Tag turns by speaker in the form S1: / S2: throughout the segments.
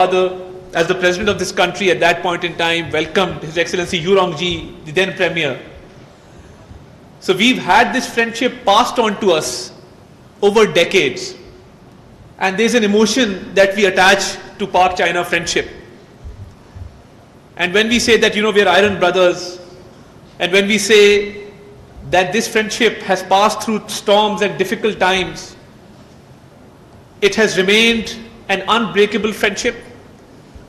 S1: as the president of this country at that point in time, welcomed His Excellency Yurongji, the then Premier. So we've had this friendship passed on to us over decades. And there's an emotion that we attach to Pak-China friendship. And when we say that, we're iron brothers, and when we say that this friendship has passed through storms and difficult times, it has remained an unbreakable friendship,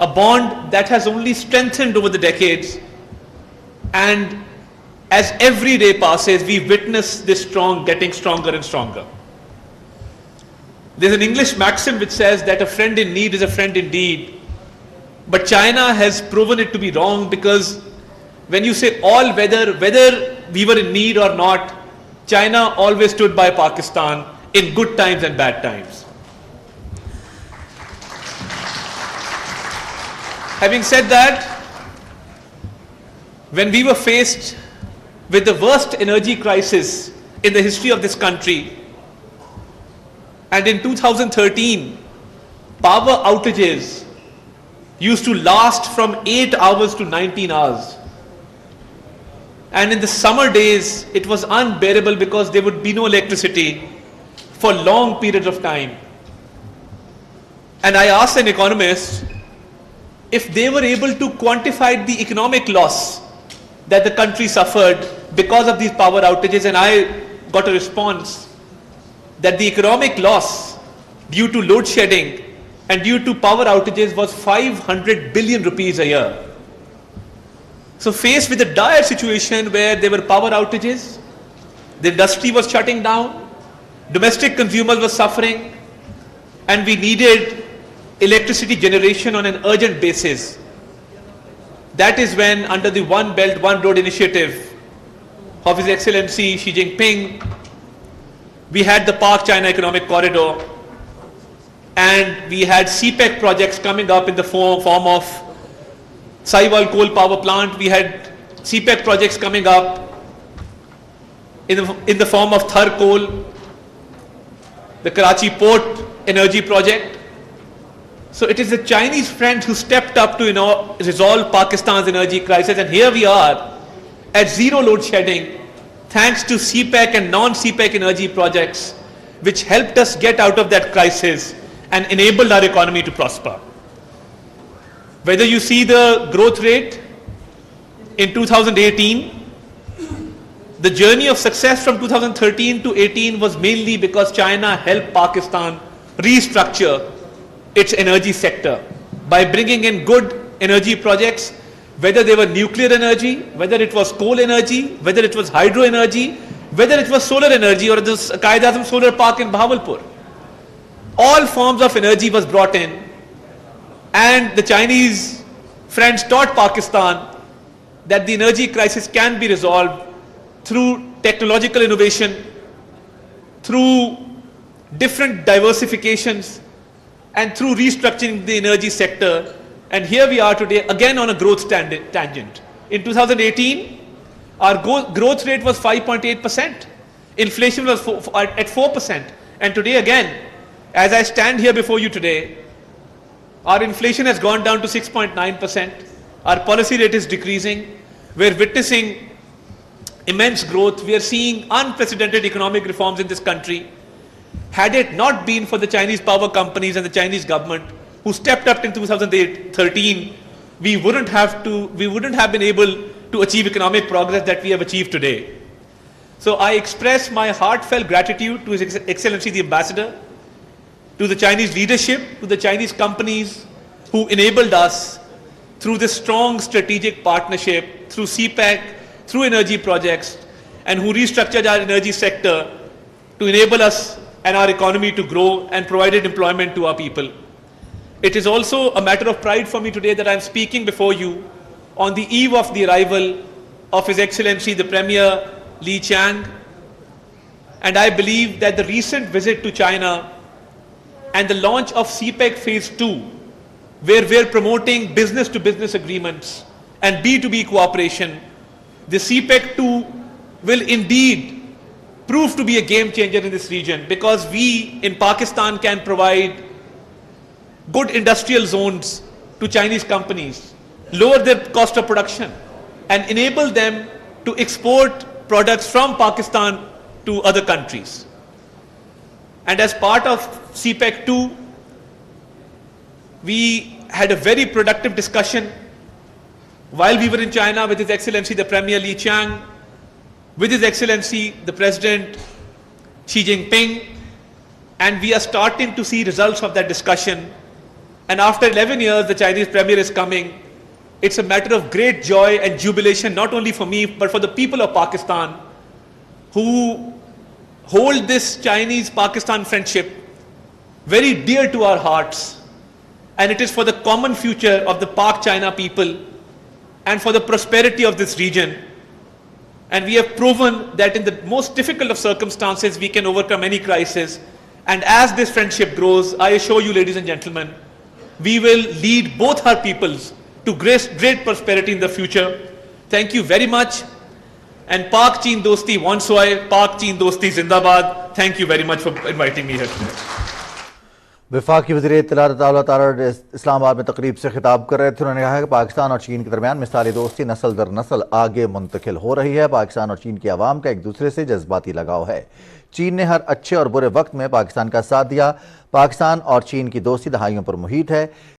S1: a bond that has only strengthened over the decades. And as every day passes, we witness this getting stronger and stronger. There's an English maxim which says that a friend in need is a friend indeed. But China has proven it to be wrong, because when you say all weather, whether we were in need or not, China always stood by Pakistan in good times and bad times. Having said that, when we were faced with the worst energy crisis in the history of this country, and in 2013, power outages used to last from 8 hours to 19 hours. And in the summer days, it was unbearable because there would be no electricity for long periods of time. And I asked an economist if they were able to quantify the economic loss that the country suffered because of these power outages, and I got a response that the economic loss due to load shedding and due to power outages was 500 billion rupees a year. So faced with a dire situation where there were power outages, the industry was shutting down, domestic consumers were suffering, and we needed electricity generation on an urgent basis. That is when, under the One Belt, One Road initiative of His Excellency Xi Jinping, we had the Pak-China Economic Corridor, and we had CPEC projects coming up in the form of Saiwal coal power plant. We had CPEC projects coming up in the form of Thar coal, the Karachi port energy project. So it is the Chinese friends who stepped up to resolve Pakistan's energy crisis, and here we are at zero load shedding, thanks to CPEC and non-CPEC energy projects, which helped us get out of that crisis and enabled our economy to prosper. Whether you see the growth rate in 2018, the journey of success from 2013 to 18 was mainly because China helped Pakistan restructure its energy sector by bringing in good energy projects, whether they were nuclear energy, whether it was coal energy, whether it was hydro energy, whether it was solar energy or the Qaid-e-Azam solar park in Bahawalpur. All forms of energy was brought in, and the Chinese friends taught Pakistan that the energy crisis can be resolved through technological innovation, through different diversifications, and through restructuring the energy sector. And here we are today again on a growth tangent. In 2018, our growth rate was 5.8%. Inflation was at 4%. And today again, as I stand here before you today, our inflation has gone down to 6.9%. Our policy rate is decreasing. We're witnessing immense growth. We are seeing unprecedented economic reforms in this country. Had it not been for the Chinese power companies and the Chinese government who stepped up in 2013, we wouldn't have been able to achieve economic progress that we have achieved today. So I express my heartfelt gratitude to His Excellency the Ambassador, to the Chinese leadership, to the Chinese companies who enabled us through this strong strategic partnership, through CPEC, through energy projects, and who restructured our energy sector to enable us and our economy to grow and provided employment to our people. It is also a matter of pride for me today that I am speaking before you on the eve of the arrival of His Excellency the Premier Li Qiang. And I believe that the recent visit to China and the launch of CPEC Phase 2, where we're promoting business-to-business agreements and B2B cooperation, the CPEC 2 will indeed prove to be a game changer in this region, because we in Pakistan can provide good industrial zones to Chinese companies, lower their cost of production, and enable them to export products from Pakistan to other countries. And as part of CPEC 2, we had a very productive discussion while we were in China with His Excellency the Premier Li Qiang, with His Excellency the President Xi Jinping, and we are starting to see results of that discussion. And after 11 years, the Chinese Premier is coming. It's a matter of great joy and jubilation, not only for me, but for the people of Pakistan who hold this Chinese-Pakistan friendship very dear to our hearts. And it is for the common future of the Pak-China people and for the prosperity of this region. And we have proven that in the most difficult of circumstances, we can overcome any crisis. And as this friendship grows, I assure you, ladies and gentlemen, we will lead both our peoples to great prosperity in the future. Thank you very much. And Pak-Chin Dosti Wansoy, Pak-Chin Dosti Zindabad. Thank you very much for inviting me here today.
S2: वफाकी वज़ीर इत्तलात अत्ता तारड़ इस्लामाबाद में तकरीब से खिताब कर रहे थे। उन्होंने कहा कि पाकिस्तान और चीन के दरमियान मिसाली दोस्ती नस्ल दर नस्ल आगे मुंतकिल हो रही है। पाकिस्तान और चीन की आवाम का एक दूसरे से जज्बाती लगाव है। चीन ने हर अच्छे और बुरे वक्त में पाकिस्तान का साथ दिया। पाकिस्तान और चीन की दोस्ती दहाइयों पर मुहित है।